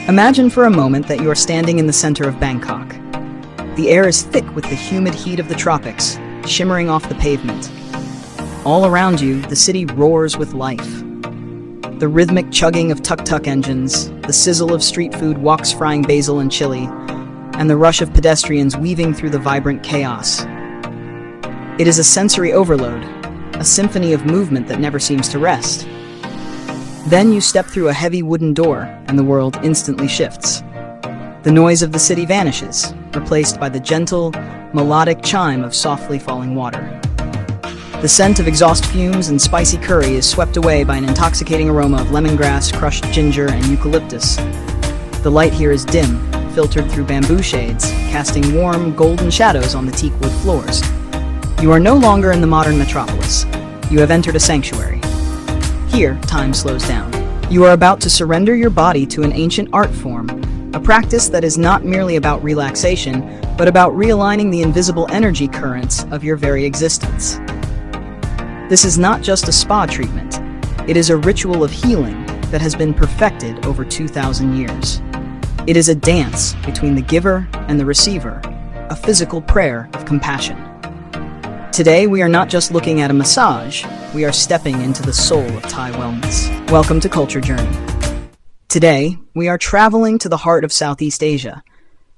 Imagine for a moment that you are standing in the center of Bangkok. The air is thick with the humid heat of the tropics, shimmering off the pavement. All around you, the city roars with life. The rhythmic chugging of tuk-tuk engines, the sizzle of street food woks frying basil and chili, and the rush of pedestrians weaving through the vibrant chaos. It is a sensory overload, a symphony of movement that never seems to rest. Then you step through a heavy wooden door, and the world instantly shifts. The noise of the city vanishes, replaced by the gentle, melodic chime of softly falling water. The scent of exhaust fumes and spicy curry is swept away by an intoxicating aroma of lemongrass, crushed ginger, and eucalyptus. The light here is dim, filtered through bamboo shades, casting warm, golden shadows on the teak wood floors. You are no longer in the modern metropolis. You have entered a sanctuary. Here, time slows down. You are about to surrender your body to an ancient art form, a practice that is not merely about relaxation, but about realigning the invisible energy currents of your very existence. This is not just a spa treatment. It is a ritual of healing that has been perfected over 2,000 years. It is a dance between the giver and the receiver, a physical prayer of compassion. Today, we are not just looking at a massage, we are stepping into the soul of Thai wellness. Welcome to Culture Journey. Today, we are traveling to the heart of Southeast Asia,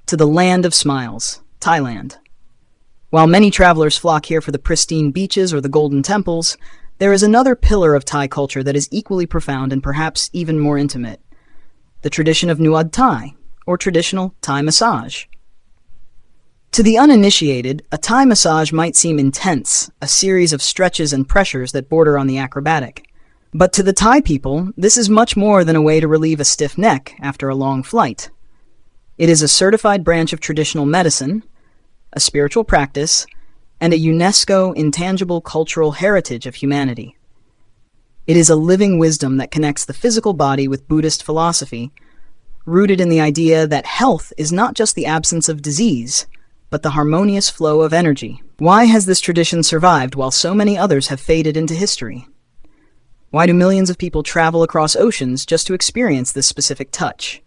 to the land of smiles, Thailand. While many travelers flock here for the pristine beaches or the golden temples, there is another pillar of Thai culture that is equally profound and perhaps even more intimate: the tradition of Nuad Thai, or traditional Thai massage. To the uninitiated, a Thai massage might seem intense, a series of stretches and pressures that border on the acrobatic. But to the Thai people, this is much more than a way to relieve a stiff neck after a long flight. It is a certified branch of traditional medicine, a spiritual practice, and a UNESCO intangible cultural heritage of humanity. It is a living wisdom that connects the physical body with Buddhist philosophy, rooted in the idea that health is not just the absence of disease, but the harmonious flow of energy. Why has this tradition survived while so many others have faded into history? Why do millions of people travel across oceans just to experience this specific touch?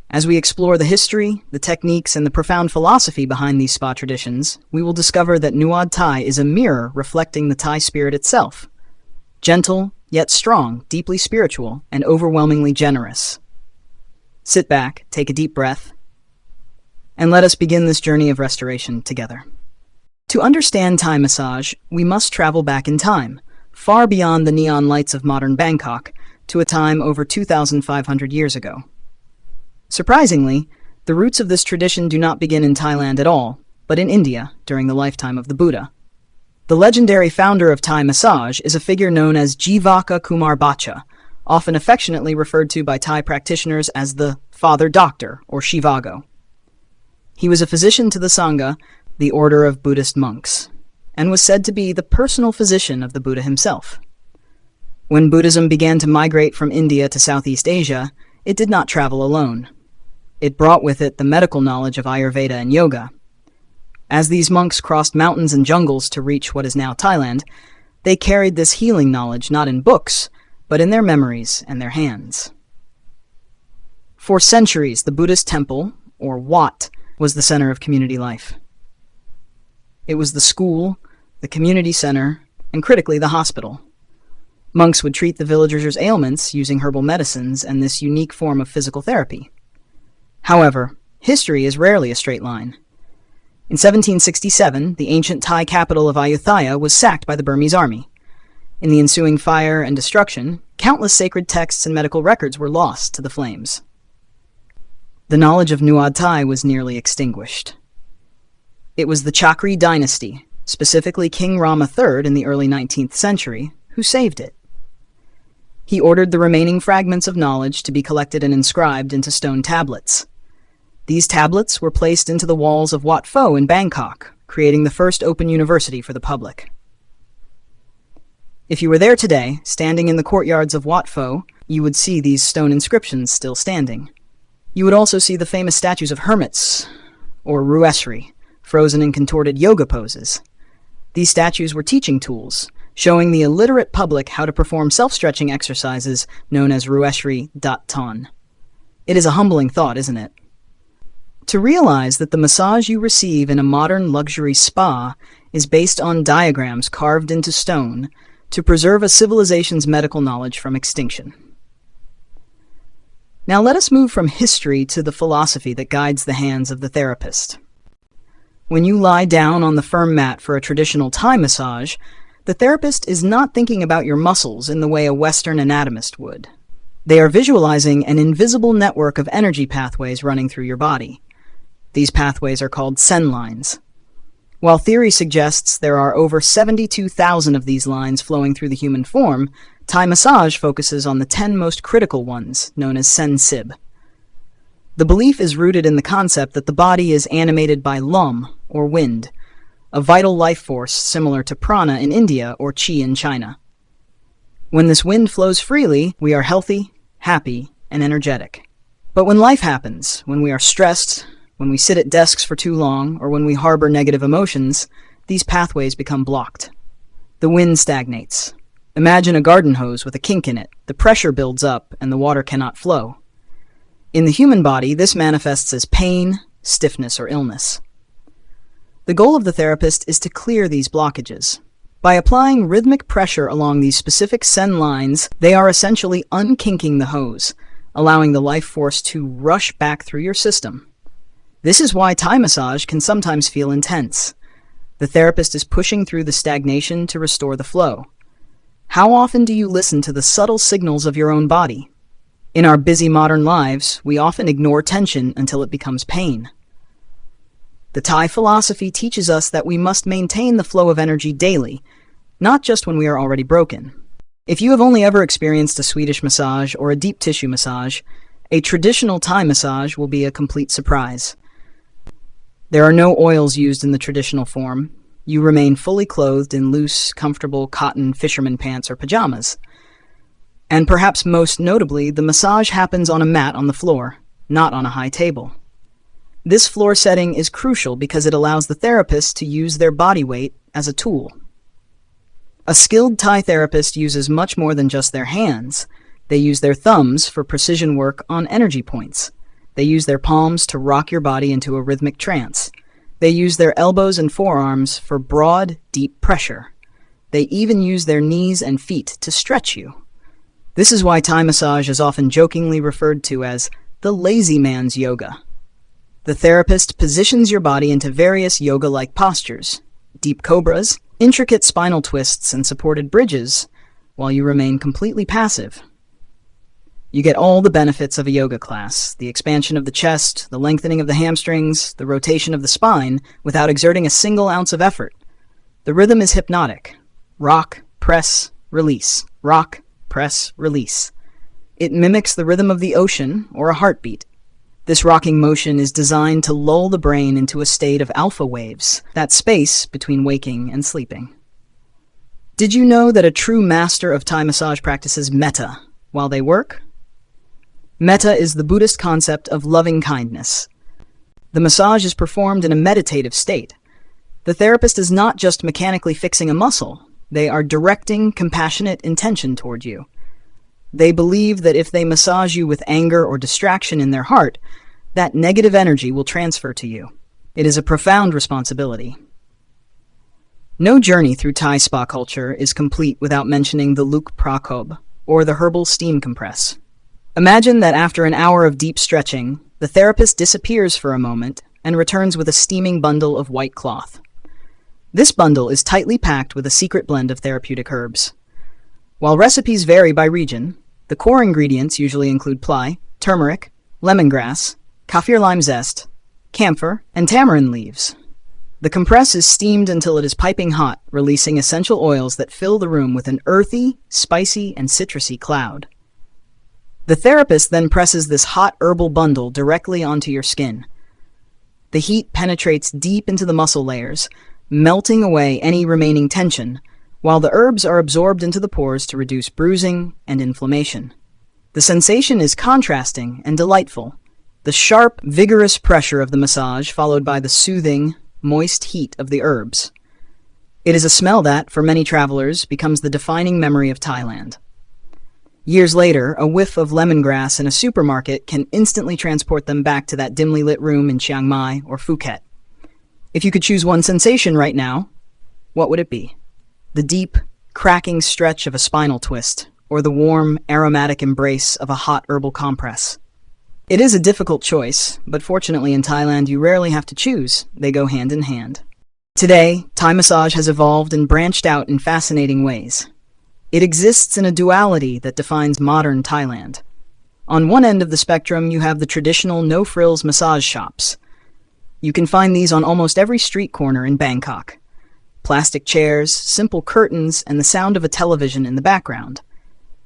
As we explore the history, the techniques, and the profound philosophy behind these spa traditions, we will discover that Nuad Thai is a mirror reflecting the Thai spirit itself. Gentle, yet strong, deeply spiritual, and overwhelmingly generous. Sit back, take a deep breath, and let us begin this journey of restoration together. To understand Thai massage, we must travel back in time, far beyond the neon lights of modern Bangkok, to a time over 2,500 years ago. Surprisingly, the roots of this tradition do not begin in Thailand at all, but in India during the lifetime of the Buddha. The legendary founder of Thai massage is a figure known as Jivaka Kumar Bacha, often affectionately referred to by Thai practitioners as the Father Doctor or Shivago. He was a physician to the Sangha, the order of Buddhist monks, and was said to be the personal physician of the Buddha himself. When Buddhism began to migrate from India to Southeast Asia, it did not travel alone. It brought with it the medical knowledge of Ayurveda and yoga. As these monks crossed mountains and jungles to reach what is now Thailand, they carried this healing knowledge not in books, but in their memories and their hands. For centuries, the Buddhist temple, or Wat, was the center of community life. It was the school, the community center, and critically the hospital. Monks would treat the villagers' ailments using herbal medicines and this unique form of physical therapy. However, history is rarely a straight line. In 1767, the ancient Thai capital of Ayutthaya was sacked by the Burmese army. In the ensuing fire and destruction, countless sacred texts and medical records were lost to the flames. The knowledge of Nuad Thai was nearly extinguished. It was the Chakri dynasty, specifically King Rama III in the early 19th century, who saved it. He ordered the remaining fragments of knowledge to be collected and inscribed into stone tablets. These tablets were placed into the walls of Wat Pho in Bangkok, creating the first open university for the public. If you were there today, standing in the courtyards of Wat Pho, you would see these stone inscriptions still standing. You would also see the famous statues of hermits, or ruesri, frozen in contorted yoga poses. These statues were teaching tools, showing the illiterate public how to perform self-stretching exercises known as ruesri dat ton. It is a humbling thought, isn't it? To realize that the massage you receive in a modern luxury spa is based on diagrams carved into stone to preserve a civilization's medical knowledge from extinction. Now let us move from history to the philosophy that guides the hands of the therapist. When you lie down on the firm mat for a traditional Thai massage, the therapist is not thinking about your muscles in the way a Western anatomist would. They are visualizing an invisible network of energy pathways running through your body. These pathways are called sen lines. While theory suggests there are over 72,000 of these lines flowing through the human form, Thai massage focuses on the 10 most critical ones, known as sen sib. The belief is rooted in the concept that the body is animated by lum, or wind, a vital life force similar to prana in India or qi in China. When this wind flows freely, we are healthy, happy, and energetic. But when life happens, when we are stressed, when we sit at desks for too long, or when we harbor negative emotions, these pathways become blocked. The wind stagnates. Imagine a garden hose with a kink in it. The pressure builds up, and the water cannot flow. In the human body, this manifests as pain, stiffness, or illness. The goal of the therapist is to clear these blockages. By applying rhythmic pressure along these specific sen lines, they are essentially unkinking the hose, allowing the life force to rush back through your system. This is why Thai massage can sometimes feel intense. The therapist is pushing through the stagnation to restore the flow. How often do you listen to the subtle signals of your own body? In our busy modern lives, we often ignore tension until it becomes pain. The Thai philosophy teaches us that we must maintain the flow of energy daily, not just when we are already broken. If you have only ever experienced a Swedish massage or a deep tissue massage, a traditional Thai massage will be a complete surprise. There are no oils used in the traditional form. You remain fully clothed in loose, comfortable cotton fisherman pants or pajamas. And perhaps most notably, the massage happens on a mat on the floor, not on a high table. This floor setting is crucial because it allows the therapist to use their body weight as a tool. A skilled Thai therapist uses much more than just their hands. They use their thumbs for precision work on energy points. They use their palms to rock your body into a rhythmic trance. They use their elbows and forearms for broad, deep pressure. They even use their knees and feet to stretch you. This is why Thai massage is often jokingly referred to as the lazy man's yoga. The therapist positions your body into various yoga-like postures, deep cobras, intricate spinal twists, and supported bridges, while you remain completely passive. You get all the benefits of a yoga class, the expansion of the chest, the lengthening of the hamstrings, the rotation of the spine, without exerting a single ounce of effort. The rhythm is hypnotic. Rock, press, release. Rock, press, release. It mimics the rhythm of the ocean or a heartbeat. This rocking motion is designed to lull the brain into a state of alpha waves, that space between waking and sleeping. Did you know that a true master of Thai massage practices metta while they work? Metta is the Buddhist concept of loving kindness. The massage is performed in a meditative state. The therapist is not just mechanically fixing a muscle. They are directing compassionate intention toward you. They believe that if they massage you with anger or distraction in their heart, that negative energy will transfer to you. It is a profound responsibility. No journey through Thai spa culture is complete without mentioning the Luk Prakob, or the herbal steam compress. Imagine that after an hour of deep stretching, the therapist disappears for a moment and returns with a steaming bundle of white cloth. This bundle is tightly packed with a secret blend of therapeutic herbs. While recipes vary by region, the core ingredients usually include plai, turmeric, lemongrass, kaffir lime zest, camphor, and tamarind leaves. The compress is steamed until it is piping hot, releasing essential oils that fill the room with an earthy, spicy, and citrusy cloud. The therapist then presses this hot herbal bundle directly onto your skin. The heat penetrates deep into the muscle layers, melting away any remaining tension, while the herbs are absorbed into the pores to reduce bruising and inflammation. The sensation is contrasting and delightful. The sharp, vigorous pressure of the massage followed by the soothing, moist heat of the herbs. It is a smell that, for many travelers, becomes the defining memory of Thailand. Years later, a whiff of lemongrass in a supermarket can instantly transport them back to that dimly lit room in Chiang Mai or Phuket. If you could choose one sensation right now, what would it be? The deep, cracking stretch of a spinal twist, or the warm, aromatic embrace of a hot herbal compress? It is a difficult choice, but fortunately in Thailand you rarely have to choose. They go hand in hand. Today, Thai massage has evolved and branched out in fascinating ways. It exists in a duality that defines modern Thailand. On one end of the spectrum, you have the traditional no-frills massage shops. You can find these on almost every street corner in Bangkok. Plastic chairs, simple curtains, and the sound of a television in the background.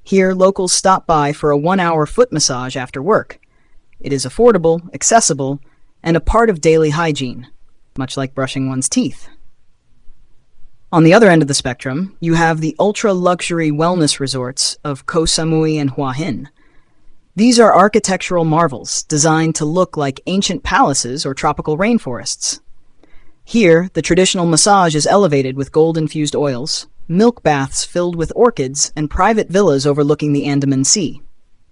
Here, locals stop by for a 1-hour foot massage after work. It is affordable, accessible, and a part of daily hygiene, much like brushing one's teeth. On the other end of the spectrum, you have the ultra-luxury wellness resorts of Koh Samui and Hua Hin. These are architectural marvels designed to look like ancient palaces or tropical rainforests. Here, the traditional massage is elevated with gold-infused oils, milk baths filled with orchids, and private villas overlooking the Andaman Sea.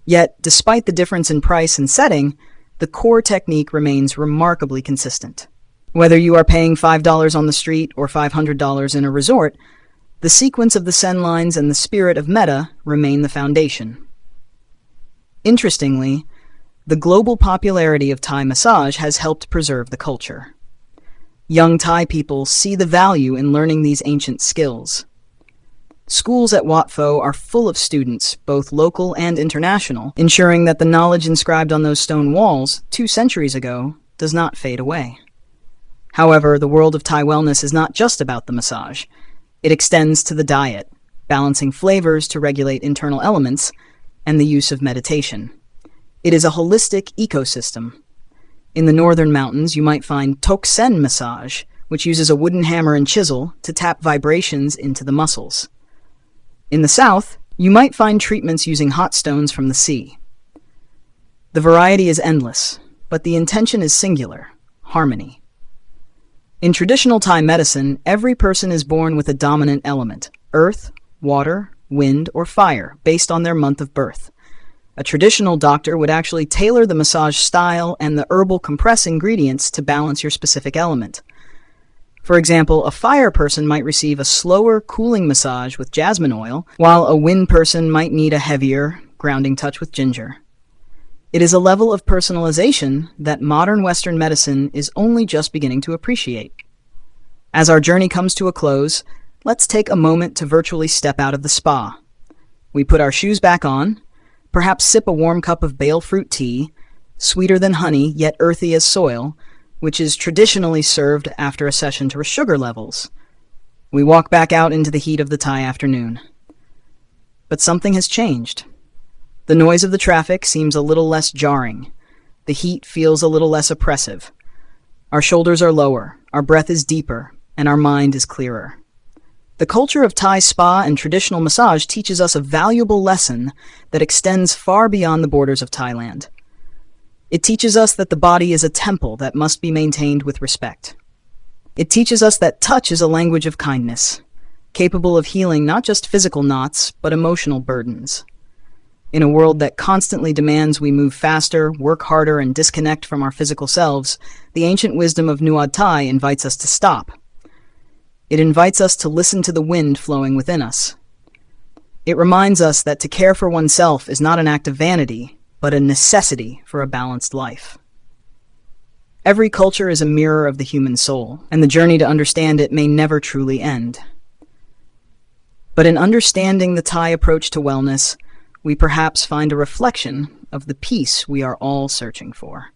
Yet, despite the difference in price and setting, the core technique remains remarkably consistent. Whether you are paying $5 on the street or $500 in a resort, the sequence of the sen lines and the spirit of metta remain the foundation. Interestingly, the global popularity of Thai massage has helped preserve the culture. Young Thai people see the value in learning these ancient skills. Schools at Wat Pho are full of students, both local and international, ensuring that the knowledge inscribed on those stone walls 2 centuries ago does not fade away. However, the world of Thai wellness is not just about the massage. It extends to the diet, balancing flavors to regulate internal elements, and the use of meditation. It is a holistic ecosystem. In the northern mountains, you might find Tok Sen massage, which uses a wooden hammer and chisel to tap vibrations into the muscles. In the south, you might find treatments using hot stones from the sea. The variety is endless, but the intention is singular: harmony. In traditional Thai medicine, every person is born with a dominant element: earth, water, wind, or fire, based on their month of birth. A traditional doctor would actually tailor the massage style and the herbal compress ingredients to balance your specific element. For example, a fire person might receive a slower, cooling massage with jasmine oil, while a wind person might need a heavier, grounding touch with ginger. It is a level of personalization that modern Western medicine is only just beginning to appreciate. As our journey comes to a close, let's take a moment to virtually step out of the spa. We put our shoes back on, perhaps sip a warm cup of bale fruit tea, sweeter than honey yet earthy as soil, which is traditionally served after a session to sugar levels. We walk back out into the heat of the Thai afternoon. But something has changed. The noise of the traffic seems a little less jarring. The heat feels a little less oppressive. Our shoulders are lower, our breath is deeper, and our mind is clearer. The culture of Thai spa and traditional massage teaches us a valuable lesson that extends far beyond the borders of Thailand. It teaches us that the body is a temple that must be maintained with respect. It teaches us that touch is a language of kindness, capable of healing not just physical knots, but emotional burdens. In a world that constantly demands we move faster, work harder, and disconnect from our physical selves, the ancient wisdom of Nuad Thai invites us to stop. It invites us to listen to the wind flowing within us. It reminds us that to care for oneself is not an act of vanity, but a necessity for a balanced life. Every culture is a mirror of the human soul, and the journey to understand it may never truly end. But in understanding the Thai approach to wellness, we perhaps find a reflection of the peace we are all searching for.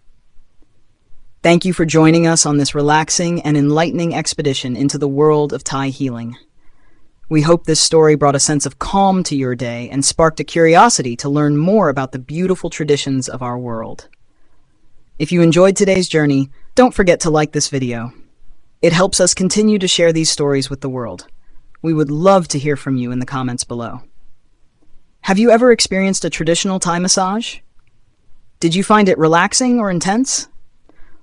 Thank you for joining us on this relaxing and enlightening expedition into the world of Thai healing. We hope this story brought a sense of calm to your day and sparked a curiosity to learn more about the beautiful traditions of our world. If you enjoyed today's journey, don't forget to like this video. It helps us continue to share these stories with the world. We would love to hear from you in the comments below. Have you ever experienced a traditional Thai massage? Did you find it relaxing or intense?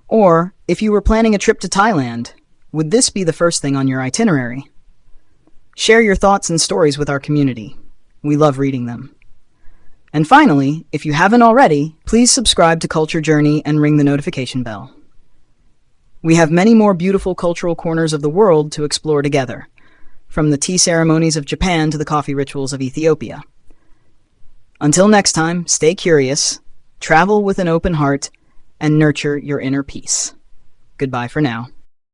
Or, if you were planning a trip to Thailand, would this be the first thing on your itinerary? Share your thoughts and stories with our community. We love reading them. And finally, if you haven't already, please subscribe to Culture Journey and ring the notification bell. We have many more beautiful cultural corners of the world to explore together, from the tea ceremonies of Japan to the coffee rituals of Ethiopia. Until next time, stay curious, travel with an open heart, and nurture your inner peace. Goodbye for now.